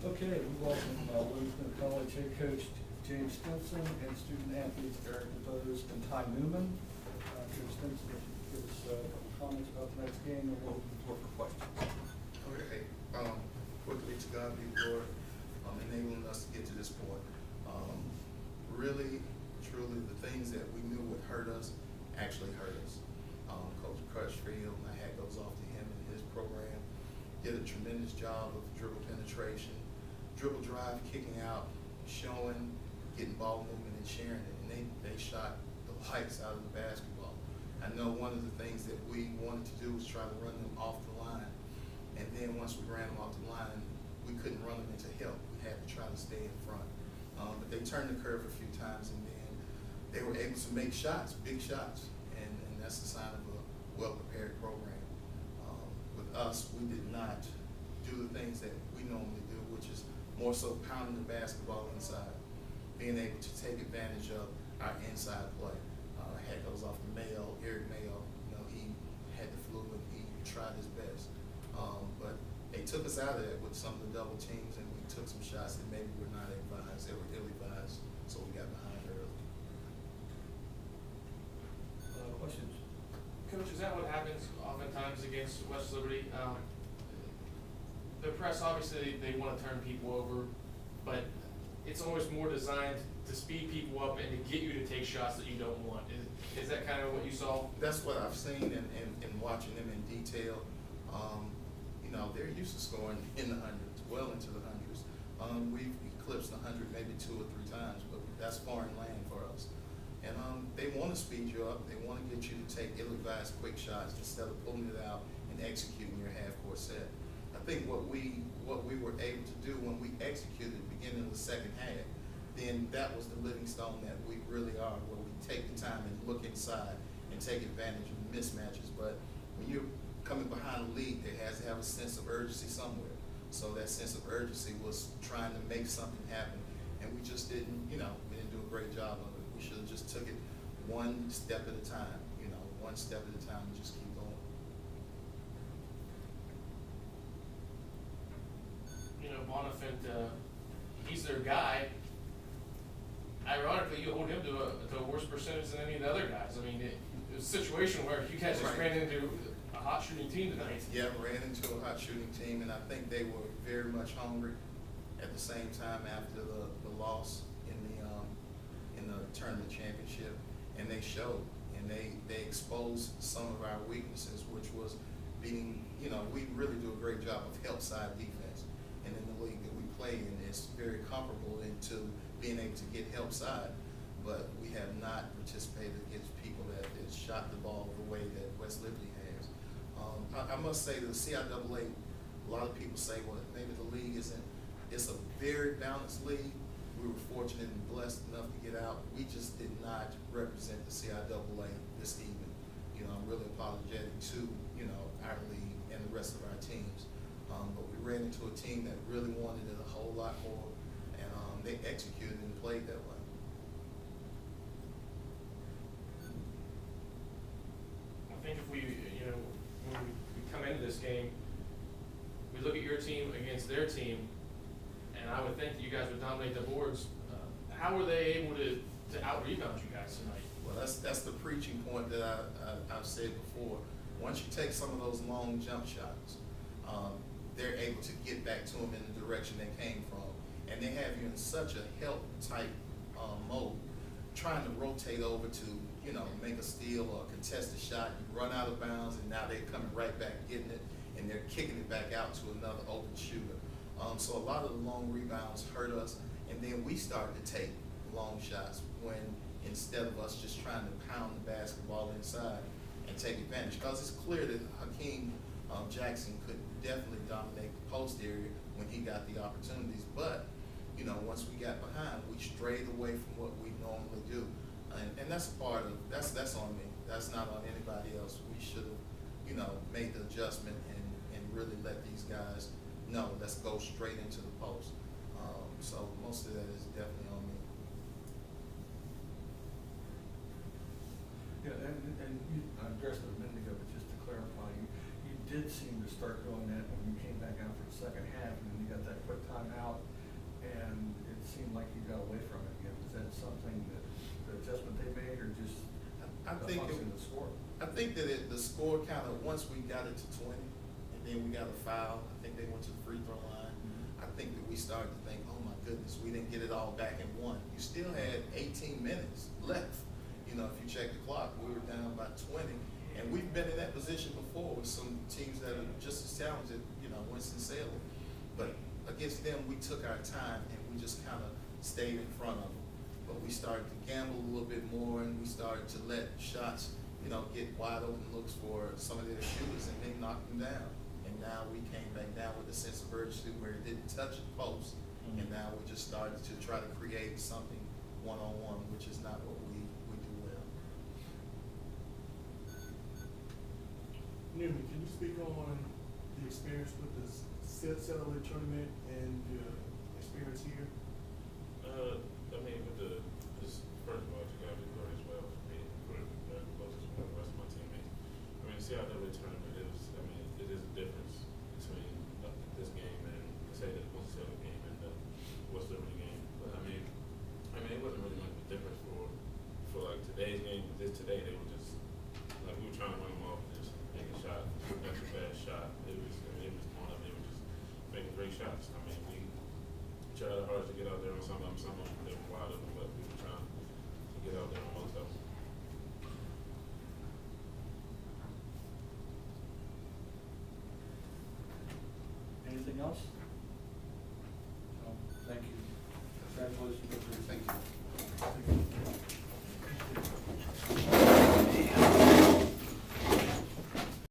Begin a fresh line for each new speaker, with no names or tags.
Okay, we welcome Livingstone College head coach James Stinson and student athletes Eric DeBose and Ty Newman. Coach Stinson, if you could give us a couple comments about the next game, and we'll open the floor for questions.
Okay, quickly, to God be the glory, enabling us to get to this point. Really, truly, the things that we knew would hurt us actually hurt us. Coach Crutchfield, my hat goes off to him and his program, did a tremendous job of dribble penetration, dribble drive, kicking out, showing, getting ball movement and sharing it. And they shot the lights out of the basketball. I know one of the things that we wanted to do was try to run them off the line. And then once we ran them off the line, we couldn't run them into help. We had to try to stay in front. But they turned the curve a few times, and then they were able to make shots, big shots. And that's the sign of a well-prepared program. With us, we did not do the things that we normally do, which is more so pounding the basketball inside, being able to take advantage of our inside play. Hat goes off to Mayo, Eric Mayo. He had the flu and he tried his best. But they took us out of that with some of the double teams, and we took some shots that maybe were not advised. They were ill-advised, so we got behind early.
Questions?
Coach, is that what happens oftentimes against West Liberty? The press, obviously, they want to turn people over, but it's almost more designed to speed people up and to get you to take shots that you don't want. Is that kind of what you saw?
That's what I've seen in watching them in detail. They're used to scoring in the hundreds, well into the hundreds. We've eclipsed 100 maybe 2 or 3 times, but that's foreign land for us. And they want to speed you up. They want to get you to take ill-advised quick shots instead of pulling it out and executing your half-court set. I think what we were able to do when we executed at the beginning of the second half, then that was the Livingstone that we really are, where we take the time and look inside and take advantage of the mismatches. But when you're coming behind a lead, there has to have a sense of urgency somewhere. So that sense of urgency was trying to make something happen, and we just didn't, we didn't do a great job of it. We should have just took it one step at a time, one step at a time, and just keep going.
Bonifant, he's their guy. Ironically, you hold him to a worse percentage than any of the other guys. I mean, it was a situation where you guys just ran into a hot shooting team tonight.
Yeah, ran into a hot shooting team, and I think they were very much hungry at the same time after the loss in the tournament championship, and they showed, and they exposed some of our weaknesses, which was being, we really do a great job of help side defense, and in the league that we play in, it's very comparable into being able to get help side, but we have not participated against people that shot the ball the way that West Liberty has. I must say the CIAA, a lot of people say, well, maybe the league isn't, it's a very balanced league. We were fortunate and blessed enough to get out. We just did not represent the CIAA this evening. I'm really apologetic to, our league and the rest of our teams. But we ran into a team that really wanted it a whole lot more, and they executed and played that way.
I think if we, when we come into this game, we look at your team against their team, and I would think that you guys would dominate the boards. How were they able to out-rebound you guys tonight?
Well, that's the preaching point that I've said before. Once you take some of those long jump shots, they're able to get back to them in the direction they came from. And they have you in such a help type mode, trying to rotate over to, make a steal or a contested shot. You run out of bounds, and now they're coming right back, getting it, and they're kicking it back out to another open shooter. So a lot of the long rebounds hurt us, and then we started to take long shots when instead of us just trying to pound the basketball inside and take advantage. Because it's clear that Hakeem Jackson could definitely dominate the post area when he got the opportunities. But, once we got behind, we strayed away from what we normally do. And that's part of, that's on me. That's not on anybody else. We should have, made the adjustment and really let these guys know, let's go straight into the post. So most of that is definitely on me.
Yeah, and you addressed it a minute ago, but just to clarify, you did seem to start doing that when you came back out for the second half, and then you got that quick timeout like you got away from it again? Is that something that, the adjustment they made, or just
I
a
think
function of the score?
I think that the score kind of, once we got it to 20, and then we got a foul, I think they went to the free throw line.
Mhm.
I think that we started to think, oh my goodness, we didn't get it all back in one. You still had 18 minutes left. You know, if you check the clock, we were down by 20, and we've been in that position before with some teams that are just as talented, you know, Winston-Salem. But against them, we took our time and we just kind of stayed in front of them. But we started to gamble a little bit more, and we started to let shots, you know, get wide open looks for some of their shooters, and they knocked them down. And now we came back down with a sense of urgency where it didn't touch the post, and now we just started to try to create something one-on-one, which is not what we do well.
Newman, can you speak on the experience with the CLA tournament and your experience here?
I mean, with this first of all, you got to be good as well for me, for the closest one, the rest of my teammates. I mean, CLA tournament is, I mean, it is a difference between this game and, say, the Winston-Salem game and the West Liberty game. But I mean, it wasn't really much of a difference for like today's game. With this today, they were just like we were trying to run them off and just make a shot. That's a bad shot. It was one of them. They were just making great shots. I mean, we tried hard to get out there on some of them. Some of them they were wide open, but we were trying to get out there on most of them.
Anything else?